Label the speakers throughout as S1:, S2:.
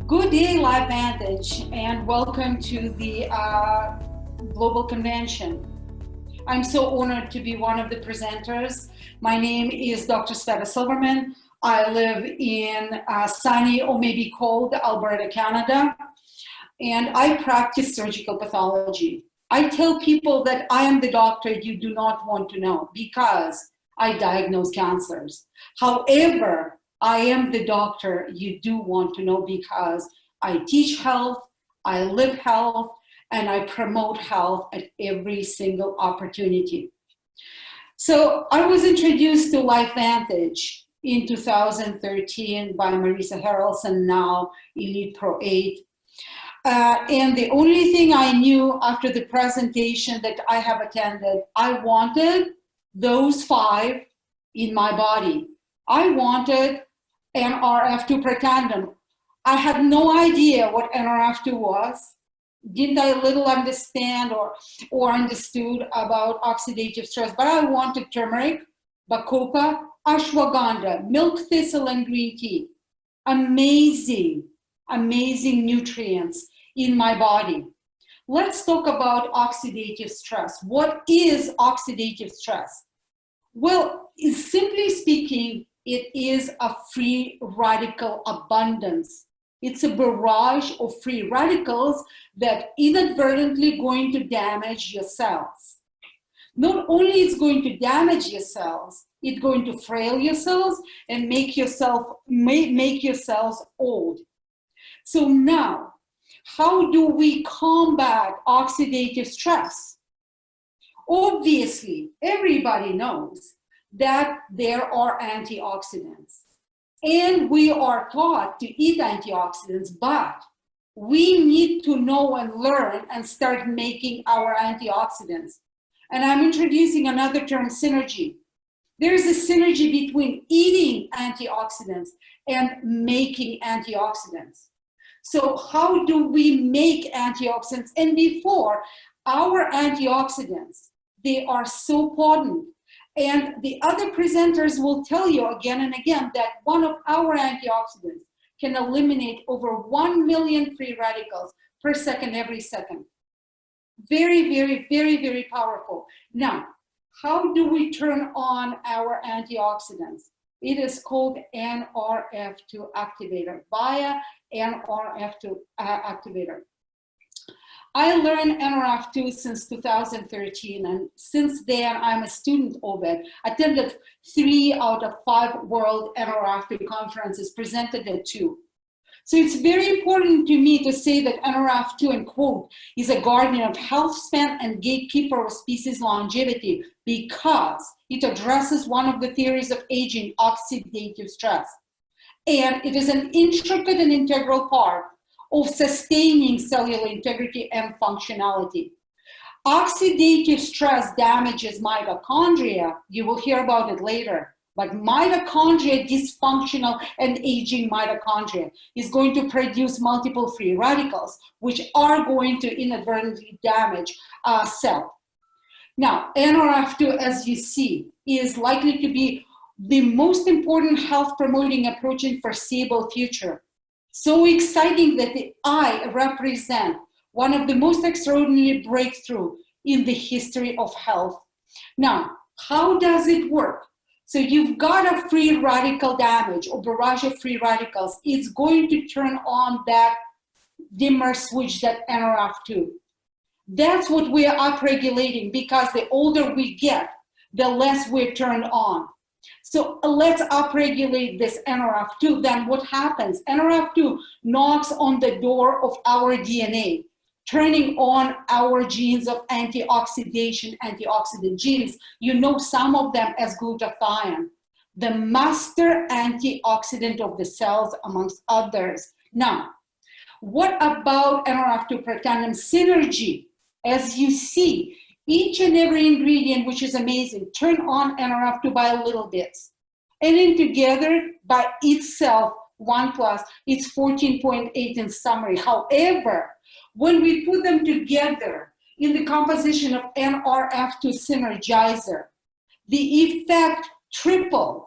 S1: Good day, LifeVantage, and welcome to the Global Convention. I'm so honored to be one of the presenters. My name is Dr. Sveta Silverman. I live in sunny or maybe cold Alberta, Canada, and I practice surgical pathology. I tell people that I am the doctor you do not want to know because I diagnose cancers. However, I am the doctor you do want to know because I teach health, I live health, and I promote health at every single opportunity. So I was introduced to LifeVantage in 2013 by Marisa Harrelson, now Elite Pro 8. And the only thing I knew after the presentation that I have attended, I wanted those 5 in my body. I wanted NRF2 Protandim. I had no idea what NRF2 was. Didn't I little understand or understood about oxidative stress, but I wanted turmeric, bacopa, ashwagandha, milk thistle, and green tea. Amazing, amazing nutrients in my body. Let's talk about oxidative stress. What is oxidative stress? Well, simply speaking, it is a free radical abundance. It's a barrage of free radicals that inadvertently going to damage your cells. Not only is going to damage your cells, it's going to frail your cells and make your cells old. So now, how do we combat oxidative stress? Obviously, everybody knows that there are antioxidants. And we are taught to eat antioxidants, but we need to know and learn and start making our antioxidants. And I'm introducing another term, synergy. There's a synergy between eating antioxidants and making antioxidants. So how do we make antioxidants? And before, our antioxidants, they are so potent. And the other presenters will tell you again and again that one of our antioxidants can eliminate over 1 million free radicals per second, every second. Very, very, very, very powerful. Now, how do we turn on our antioxidants? It is called NRF2 activator, via NRF2 activator. I learned NRF2 since 2013, and since then I'm a student of it. Attended 3 out of 5 world NRF2 conferences, presented at 2. So it's very important to me to say that NRF2, and quote, is a guardian of health span and gatekeeper of species longevity because it addresses one of the theories of aging, oxidative stress. And it is an intricate and integral part of sustaining cellular integrity and functionality. Oxidative stress damages mitochondria. You will hear about it later. But mitochondria, dysfunctional and aging mitochondria, is going to produce multiple free radicals, which are going to inadvertently damage a cell. Now, NRF2, as you see, is likely to be the most important health promoting approach in foreseeable future. So exciting that I represent one of the most extraordinary breakthroughs in the history of health. Now, how does it work? So you've got a free radical damage or barrage of free radicals. It's going to turn on that dimmer switch, that NRF2. That's what we are upregulating, because the older we get, the less we're turned on. So let's upregulate this NRF2. Then what happens? NRF2 knocks on the door of our DNA, turning on our genes of antioxidant genes. You know some of them as glutathione, the master antioxidant of the cells, amongst others. Now, what about NRF2 Protandim synergy? As you see, each and every ingredient, which is amazing, turn on NRF2 by little bits. And then together, by itself, 1 plus, it's 14.8 in summary. However, when we put them together in the composition of NRF2 Synergizer, the effect tripled.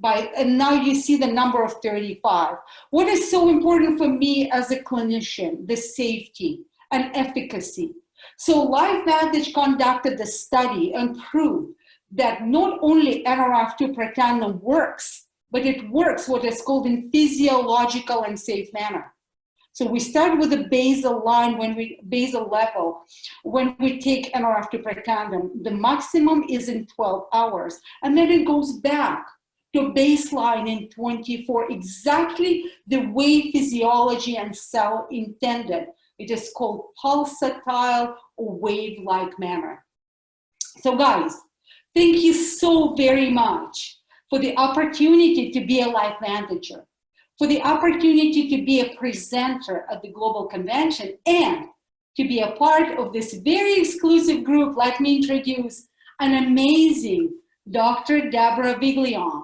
S1: and now you see the number of 35. What is so important for me as a clinician? The safety and efficacy. So LifeVantage conducted the study and proved that not only NRF2 Protandim works, but it works what is called in physiological and safe manner. So we start with the basal line, basal level, when we take NRF2 Protandim. The maximum is in 12 hours, and then it goes back to baseline in 24, exactly the way physiology and cell intended. It is called pulsatile or wave-like manner. So guys, thank you so very much for the opportunity to be a LifeVantager, for the opportunity to be a presenter at the Global Convention, and to be a part of this very exclusive group. Let me introduce an amazing Dr. Deborah Viglione.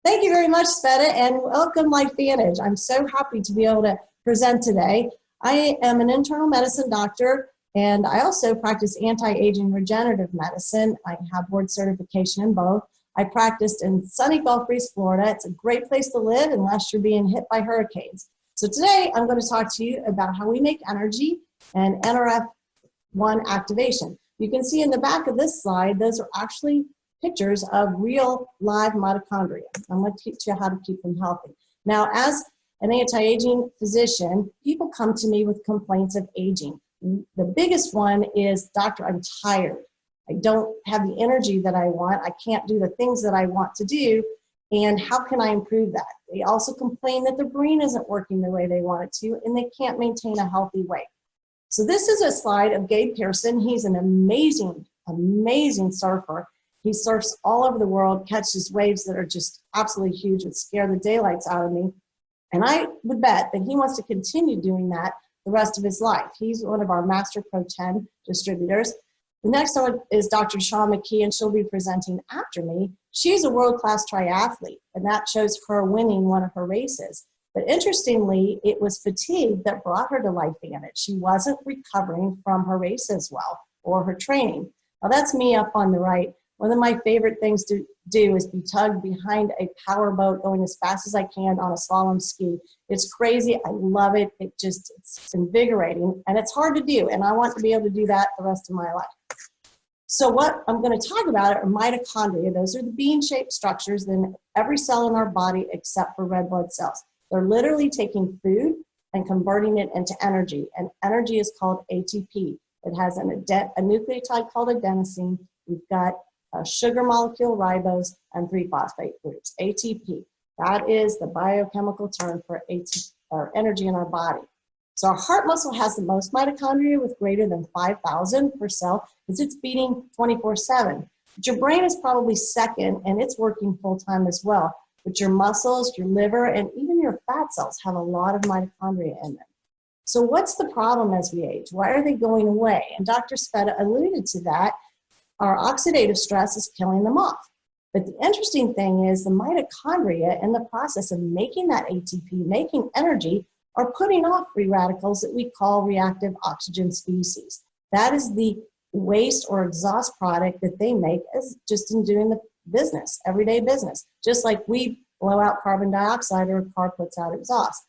S2: Thank you very much, Sveta, and welcome LifeVantage. I'm so happy to be able to present today. I am an internal medicine doctor, and I also practice anti-aging regenerative medicine. I have board certification in both. I practiced in sunny Gulf Breeze, Florida. It's a great place to live unless you're being hit by hurricanes. So today I'm going to talk to you about how we make energy and NRF1 activation. You can see in the back of this slide, those are actually pictures of real live mitochondria. I'm going to teach you how to keep them healthy. Now, as an anti-aging physician, people come to me with complaints of aging. The biggest one is, doctor, I'm tired. I don't have the energy that I want. I can't do the things that I want to do. And how can I improve that? They also complain that their brain isn't working the way they want it to, and they can't maintain a healthy weight. So this is a slide of Gabe Pearson. He's an amazing, amazing surfer. He surfs all over the world, catches waves that are just absolutely huge and scare the daylights out of me. And I would bet that he wants to continue doing that the rest of his life. He's one of our master Pro 10 distributors. The next one is Dr. Shawn McKee, and she'll be presenting after me. She's a world-class triathlete, and that shows her winning one of her races. But interestingly, it was fatigue that brought her to LifeVantage. She wasn't recovering from her race as well, or her training. Now that's me up on the right. One of my favorite things to do is be tugged behind a power boat going as fast as I can on a slalom ski. It's crazy. I love it. It's invigorating, and it's hard to do, and I want to be able to do that the rest of my life. So what I'm going to talk about are mitochondria. Those are the bean-shaped structures in every cell in our body except for red blood cells. They're literally taking food and converting it into energy, and energy is called ATP. It has a nucleotide called adenosine. We've got a sugar molecule, ribose, and 3 phosphate groups, ATP. That is the biochemical term for energy in our body. So our heart muscle has the most mitochondria with greater than 5,000 per cell because it's beating 24/7. But your brain is probably second, and it's working full time as well. But your muscles, your liver, and even your fat cells have a lot of mitochondria in them. So what's the problem as we age? Why are they going away? And Dr. Sveta alluded to that. Our oxidative stress is killing them off. But the interesting thing is the mitochondria, in the process of making that ATP, making energy, are putting off free radicals that we call reactive oxygen species. That is the waste or exhaust product that they make as just in doing the business, everyday business, just like we blow out carbon dioxide or a car puts out exhaust.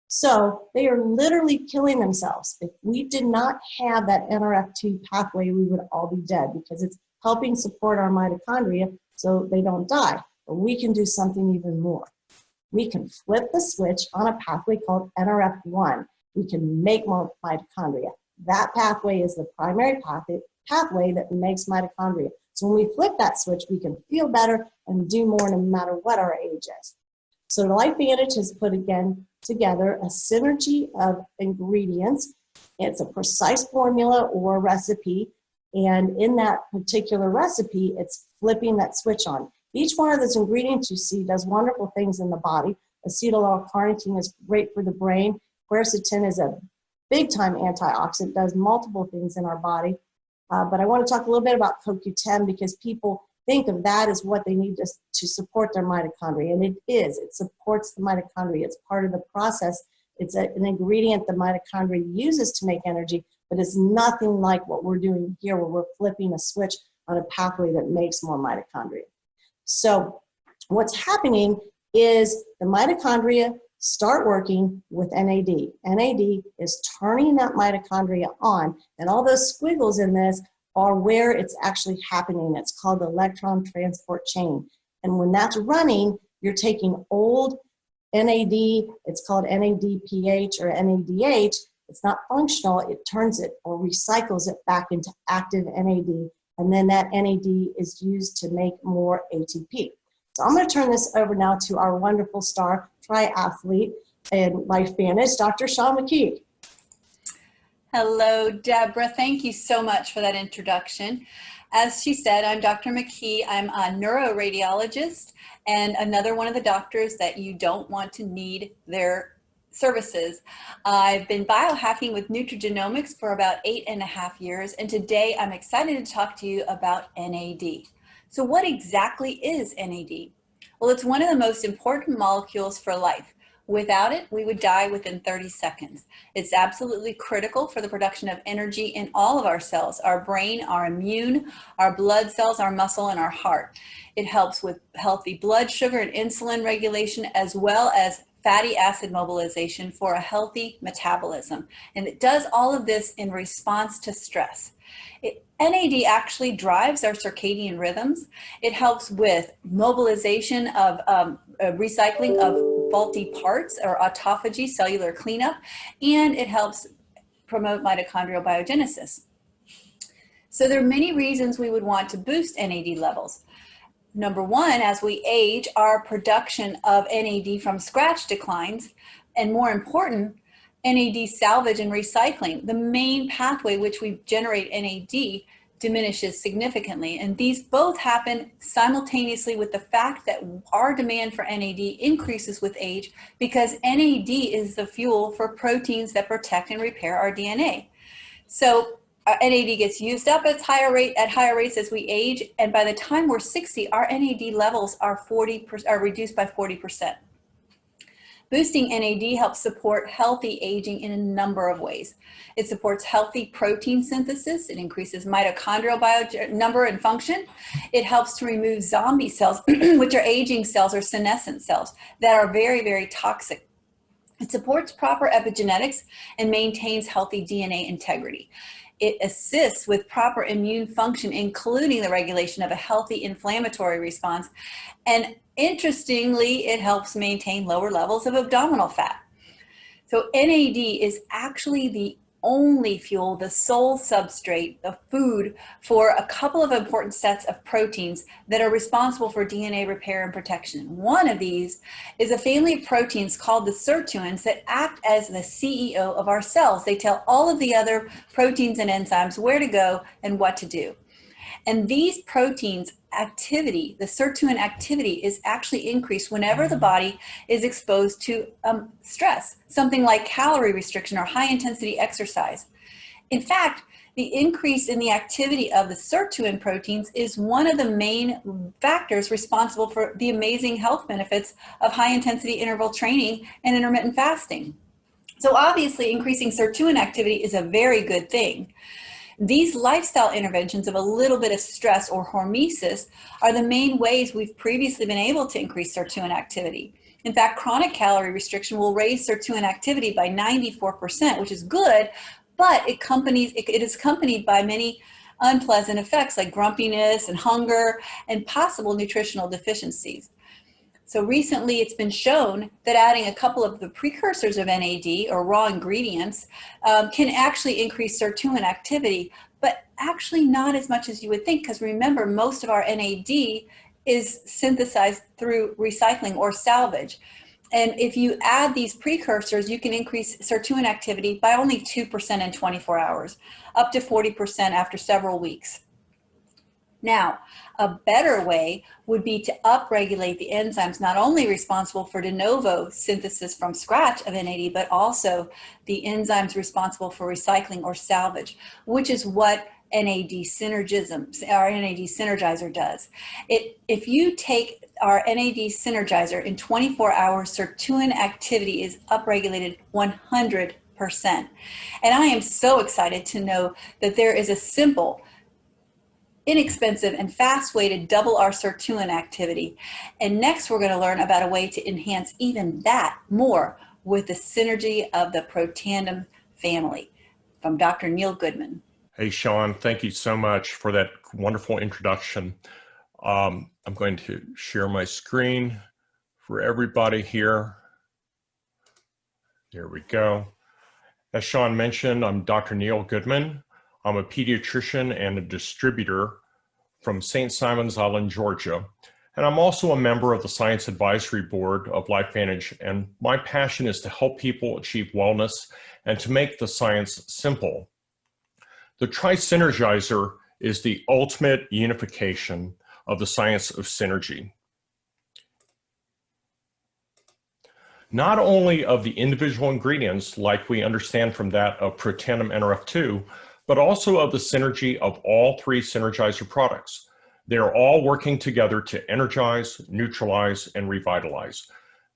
S2: So they are literally killing themselves. If we did not have that NRF2 pathway, we would all be dead because it's helping support our mitochondria so they don't die. But we can do something even more. We can flip the switch on a pathway called NRF1. We can make more mitochondria. That pathway is the primary pathway that makes mitochondria. So when we flip that switch, we can feel better and do more no matter what our age is. So LifeVantage has put again together a synergy of ingredients. It's a precise formula or recipe. And in that particular recipe, it's flipping that switch on. Each one of those ingredients you see does wonderful things in the body. Acetyl-L-carnitine is great for the brain. Quercetin is a big-time antioxidant, does multiple things in our body. But I want to talk a little bit about CoQ10 because people think of that as what they need to support their mitochondria, and it is. It supports the mitochondria. It's part of the process. It's an ingredient the mitochondria uses to make energy, but it's nothing like what we're doing here where we're flipping a switch on a pathway that makes more mitochondria. So What's happening is the mitochondria start working with NAD. NAD is turning that mitochondria on, and all those squiggles in this are where it's actually happening. It's called the electron transport chain. And when that's running, you're taking old NAD, it's called NADPH or NADH. It's not functional, it turns it or recycles it back into active NAD, and then that NAD is used to make more ATP. So I'm going to turn this over now to our wonderful star triathlete and LifeVantage, Dr. Shawn McKee.
S3: Hello, Deborah. Thank you so much for that introduction. As she said, I'm Dr. McKee. I'm a neuroradiologist and another one of the doctors that you don't want to need their services. I've been biohacking with nutrigenomics for about 8.5 years, and today I'm excited to talk to you about NAD. So what exactly is NAD? Well, it's one of the most important molecules for life. Without it, we would die within 30 seconds. It's absolutely critical for the production of energy in all of our cells, our brain, our immune, our blood cells, our muscle, and our heart. It helps with healthy blood sugar and insulin regulation, as well as fatty acid mobilization for a healthy metabolism. And it does all of this in response to stress. NAD actually drives our circadian rhythms. It helps with mobilization of recycling of faulty parts or autophagy, cellular cleanup, and it helps promote mitochondrial biogenesis. So there are many reasons we would want to boost NAD levels. Number one, as we age, our production of NAD from scratch declines, and more important, NAD salvage and recycling, the main pathway which we generate NAD, diminishes significantly. And these both happen simultaneously with the fact that our demand for NAD increases with age, because NAD is the fuel for proteins that protect and repair our DNA. So NAD gets used up at higher rates as we age, and by the time we're 60, our NAD levels are reduced by 40%. Boosting NAD helps support healthy aging in a number of ways. It supports healthy protein synthesis. It increases mitochondrial number and function. It helps to remove zombie cells, which are aging cells or senescent cells that are very, very toxic. It supports proper epigenetics and maintains healthy DNA integrity. It assists with proper immune function, including the regulation of a healthy inflammatory response. And interestingly, it helps maintain lower levels of abdominal fat. So NAD is actually the only fuel, the sole substrate, the food for a couple of important sets of proteins that are responsible for DNA repair and protection. One of these is a family of proteins called the sirtuins that act as the CEO of our cells. They tell all of the other proteins and enzymes where to go and what to do. And these proteins activity, the sirtuin activity, is actually increased whenever the body is exposed to stress, something like calorie restriction or high intensity exercise. In fact, the increase in the activity of the sirtuin proteins is one of the main factors responsible for the amazing health benefits of high intensity interval training and intermittent fasting. So obviously, increasing sirtuin activity is a very good thing. These lifestyle interventions of a little bit of stress or hormesis are the main ways we've previously been able to increase sirtuin activity. In fact, chronic calorie restriction will raise sirtuin activity by 94%, which is good, but it is accompanied by many unpleasant effects like grumpiness and hunger and possible nutritional deficiencies. So recently it's been shown that adding a couple of the precursors of NAD or raw ingredients can actually increase sirtuin activity, but actually not as much as you would think, because remember, most of our NAD is synthesized through recycling or salvage. And if you add these precursors, you can increase sirtuin activity by only 2% in 24 hours, up to 40% after several weeks. Now, a better way would be to upregulate the enzymes not only responsible for de novo synthesis from scratch of NAD, but also the enzymes responsible for recycling or salvage, which is what NAD Synergizer does. If you take our NAD Synergizer in 24 hours, sirtuin activity is upregulated 100%. And I am so excited to know that there is a simple inexpensive and fast way to double our sirtuin activity. And next, we're going to learn about a way to enhance even that more with the synergy of the Protandim family from Dr. Neil Goodman.
S4: Hey, Sean, thank you so much for that wonderful introduction. I'm going to share my screen for everybody here. There we go. As Sean mentioned, I'm Dr. Neil Goodman. I'm a pediatrician and a distributor from St. Simons Island, Georgia. And I'm also a member of the Science Advisory Board of LifeVantage. And my passion is to help people achieve wellness and to make the science simple. The Tri-Synergizer is the ultimate unification of the science of synergy. Not only of the individual ingredients like we understand from that of Protandim NRF2, but also of the synergy of all three Synergizer products. They are all working together to energize, neutralize, and revitalize.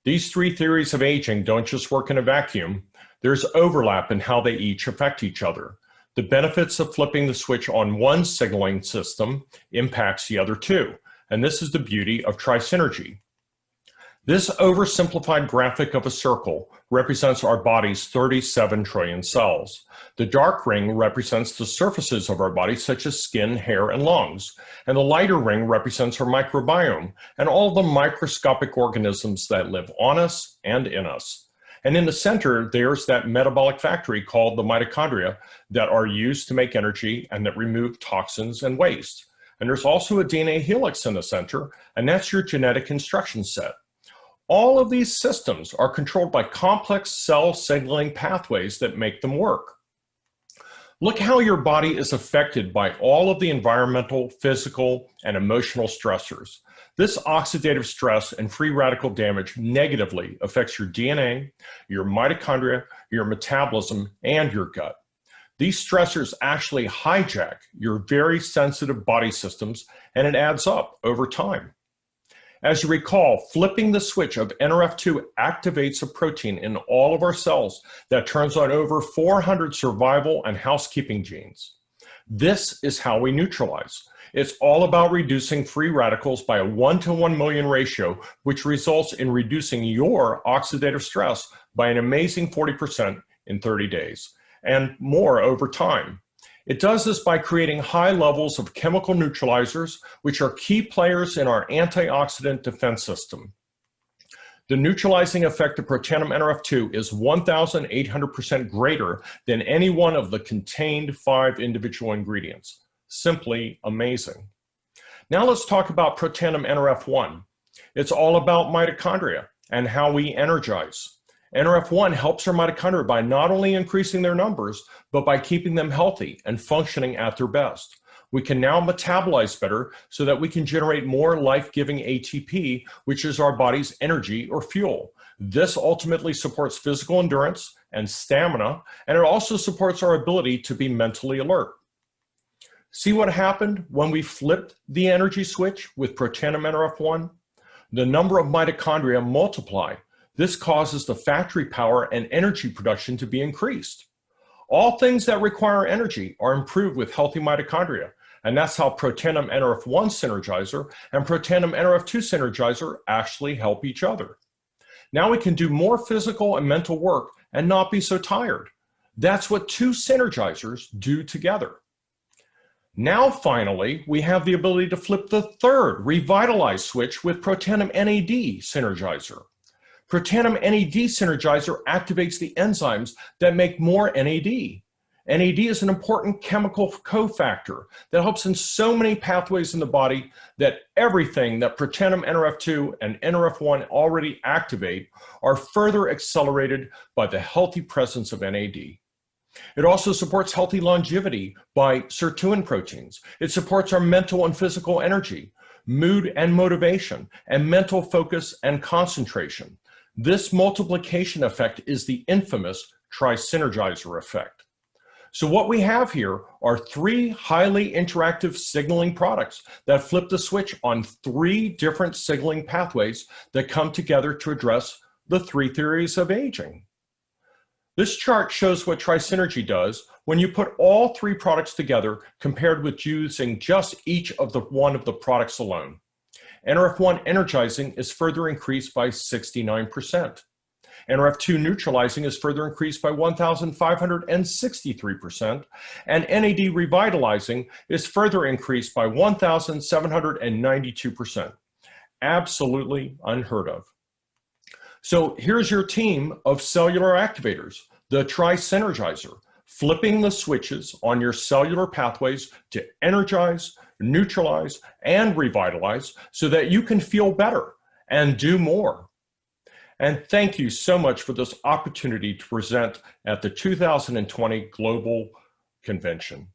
S4: These three theories of aging don't just work in a vacuum. There's overlap in how they each affect each other. The benefits of flipping the switch on one signaling system impacts the other two, and this is the beauty of Tri-Synergy. This oversimplified graphic of a circle represents our body's 37 trillion cells. The dark ring represents the surfaces of our body, such as skin, hair, and lungs. And the lighter ring represents our microbiome and all the microscopic organisms that live on us and in us. And in the center, there's that metabolic factory called the mitochondria that are used to make energy and that remove toxins and waste. And there's also a DNA helix in the center, and that's your genetic instruction set. All of these systems are controlled by complex cell signaling pathways that make them work. Look how your body is affected by all of the environmental, physical, and emotional stressors. This oxidative stress and free radical damage negatively affects your DNA, your mitochondria, your metabolism, and your gut. These stressors actually hijack your very sensitive body systems, and it adds up over time. As you recall, flipping the switch of NRF2 activates a protein in all of our cells that turns on over 400 survival and housekeeping genes. This is how we neutralize. It's all about reducing free radicals by a 1 to 1 million ratio, which results in reducing your oxidative stress by an amazing 40% in 30 days, and more over time. It does this by creating high levels of chemical neutralizers, which are key players in our antioxidant defense system. The neutralizing effect of Protandim NRF2 is 1,800% greater than any one of the contained 5 individual ingredients. Simply amazing. Now let's talk about Protandim NRF1. It's all about mitochondria and how we energize. NRF1 helps our mitochondria by not only increasing their numbers, but by keeping them healthy and functioning at their best. We can now metabolize better so that we can generate more life-giving ATP, which is our body's energy or fuel. This ultimately supports physical endurance and stamina, and it also supports our ability to be mentally alert. See what happened when we flipped the energy switch with Protandim NRF1? The number of mitochondria multiply. This causes the factory power and energy production to be increased. All things that require energy are improved with healthy mitochondria, and that's how Protandim NRF1 Synergizer and Protandim NRF2 Synergizer actually help each other. Now we can do more physical and mental work and not be so tired. That's what two Synergizers do together. Now finally, we have the ability to flip the third revitalized switch with Protandim NAD Synergizer. Protandim NAD Synergizer activates the enzymes that make more NAD. NAD is an important chemical cofactor that helps in so many pathways in the body that everything that Protandim NRF2 and NRF1 already activate are further accelerated by the healthy presence of NAD. It also supports healthy longevity by sirtuin proteins. It supports our mental and physical energy, mood and motivation, and mental focus and concentration. This multiplication effect is the infamous Tri-Synergizer effect. So what we have here are 3 highly interactive signaling products that flip the switch on 3 different signaling pathways that come together to address the 3 theories of aging. This chart shows what Tri-Synergy does when you put all three products together compared with using just each of the one of the products alone. NRF1 energizing is further increased by 69%. NRF2 neutralizing is further increased by 1,563%, and NAD revitalizing is further increased by 1,792%. Absolutely unheard of. So here's your team of cellular activators, the Tri-Synergizer, flipping the switches on your cellular pathways to energize, neutralize, and revitalize so that you can feel better and do more. And thank you so much for this opportunity to present at the 2020 Global Convention.